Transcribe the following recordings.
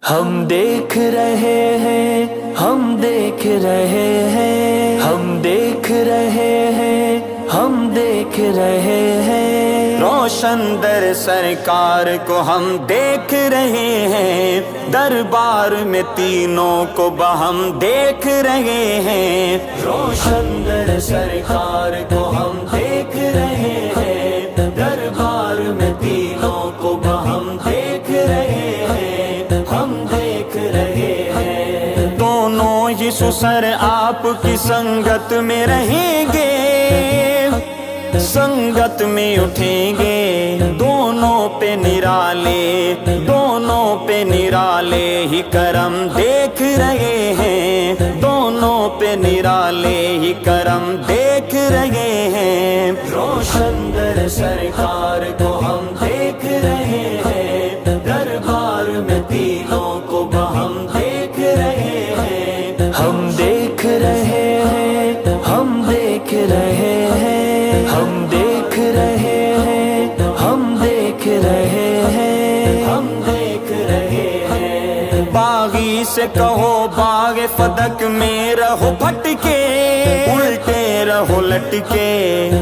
ہم دیکھ رہے ہیں، ہم دیکھ رہے ہیں، ہم دیکھ رہے ہیں، ہم دیکھ رہے ہیں، روشن در سرکار کو ہم دیکھ رہے ہیں، دربار میں تینوں کو بہم دیکھ رہے ہیں، روشن در سرکار کو ہم دیکھ رہے ہیں، دربار میں تینوں کو بہم دیکھ رہے ہیں، ہم دیکھ رہے ہیں۔ دونوں ہی سسر آپ کی سنگت میں رہیں گے، سنگت میں اٹھیں گے، دونوں پہ نرالے، دونوں پہ نرالے ہی کرم دیکھ رہے ہیں، دونوں پہ نرالے ہی کرم دیکھ رہے ہیں، روشن در سرکار کو ہم دیکھ رہے ہیں، دربار میں تینوں کو بہم دیکھ رہے ہیں، ہم دیکھ رہے ہیں، ہم دیکھ رہے ہیں، ہم دیکھ رہے ہیں، ہم دیکھ رہے ہیں، ہم دیکھ رہے ہیں۔ باغی سے کہو باغ فدق میں رہو پھٹکے، الٹے رہو لٹکے،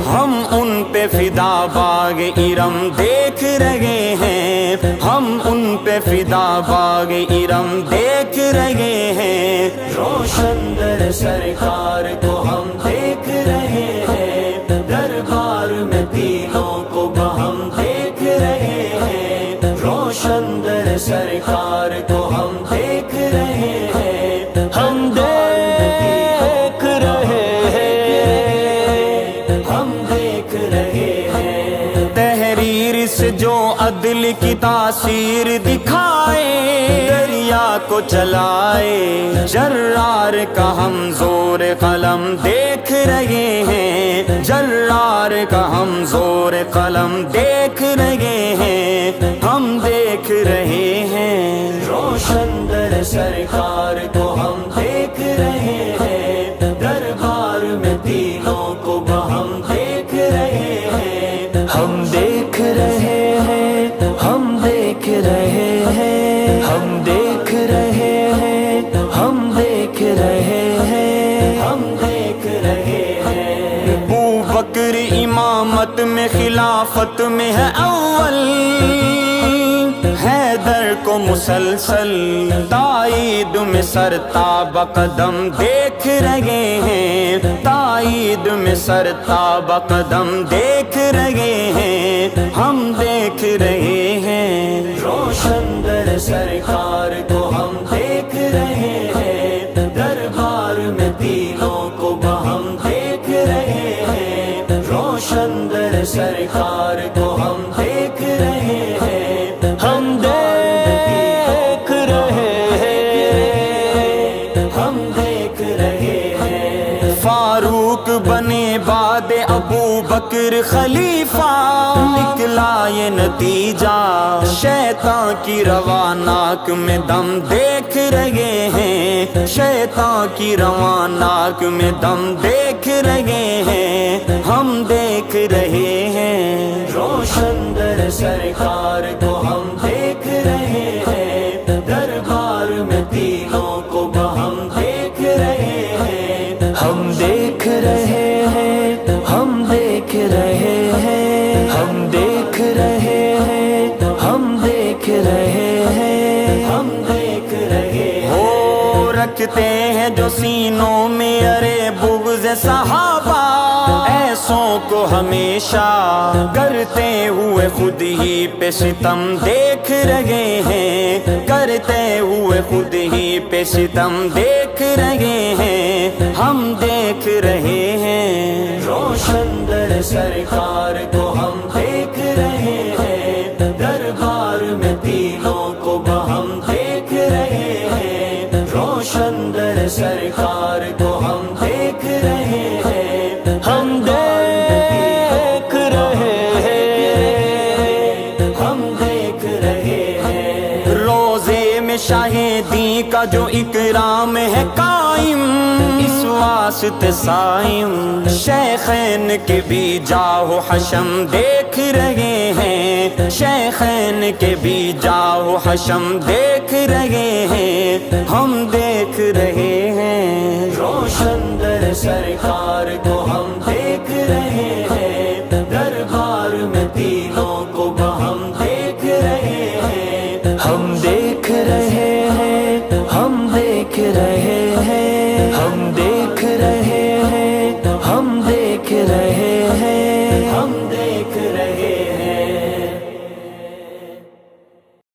ہم ان پہ فدا باغ ارم دیکھ رہے ہیں، ہم ان پہ فدا باغ ارم دیکھ رہے ہیں، روشن در سرکار کو ہم دیکھ رہے ہیں، دربار میں تینوں کو بہم دیکھ رہے ہیں، روشن در سرکار کو ہم دیکھ رہے ہیں، ہم دیکھ رہے ہیں، ہم دیکھ رہے ہیں۔ تحریر سے جو عدل کی تاثیر دکھائے، دریا کو چلائے، جرار کا ہم زور قلم دیکھ رہے ہیں، جرار کا ہم زور قلم دیکھ رہے ہیں، ہم دیکھ رہے ہیں، روشن در سرکار کو ہم دیکھ رہے ہیں، دربار میں تینوں کو بہم دیکھ رہے ہیں، ہم دیکھ رہے ہیں، ہم دیکھ رہے ہیں، ہم دیکھ رہے ہیں، ہم دیکھ رہے ہیں، ہم دیکھ رہے ہیں۔ ابوبکر امامت میں خلافت میں ہے اول، حیدر کو مسلسل تائید میں سرتاب قدم دیکھ رہے ہیں، تائید میں سرتاب قدم دیکھ رہے ہیں، ہم دیکھ رہے ہیں، روشن در سرکار کو ہم دیکھ رہے ہیں، دربار میں تینوں کو بہم دیکھ رہے ہیں، روشن در سرکار کو ہم دیکھ رہے ہیں، ہم دیکھ رہے ہیں، ہم دیکھ رہے ہیں۔ فاروق بنے بعد ابو بکر خلیفہ، نکلا یہ نتیجہ، شیطان کی رواناک میں دم دیکھ رہے ہیں، شیطان کی رواناک میں دم دیکھ رہے ہیں، ہم دیکھ رہے ہیں، روشن در سرکار کو ہم دیکھ رہے ہیں، دربار میں تینوں کو بہم دیکھ رہے ہیں، ہم دیکھ رہے ہیں، ہم دیکھ رہے ہیں، ہم دیکھ رہے ہیں، ہم دیکھ رہے ہیں، ہم دیکھ رہے ہیں۔ وہ رکھتے ہیں جو سینوں میں ارے بغض صحابہ، ایسوں کو ہمیشہ کرتے ہوئے خود ہی پہ ستم دیکھ رہے ہیں، کرتے ہوئے خود ہی پہ ستم دیکھ رہے ہیں، ہم دیکھ رہے ہیں، روشن در سرکار کو ہم دیکھ رہے ہیں، دربار میں تینوں کو بہم دیکھ رہے ہیں، روشن در سرکار کو ہم دیکھ رہے ہیں، ہم دیکھ رہے ہیں، ہم دیکھ رہے ہیں۔ روزے میں شاہدی کا جو اکرام ہے قائم، اس واسطے صائم، شیخین کے بھی جاہ حشم دیکھ رہے ہیں، شیخین کے بھی جاہ حشم دیکھ رہے ہم دیکھ رہے ہیں، روشن در سرکار کو ہم دیکھ رہے ہیں، دربار میں تینوں کو ہم دیکھ رہے ہیں، ہم دیکھ رہے ہیں، ہم دیکھ رہے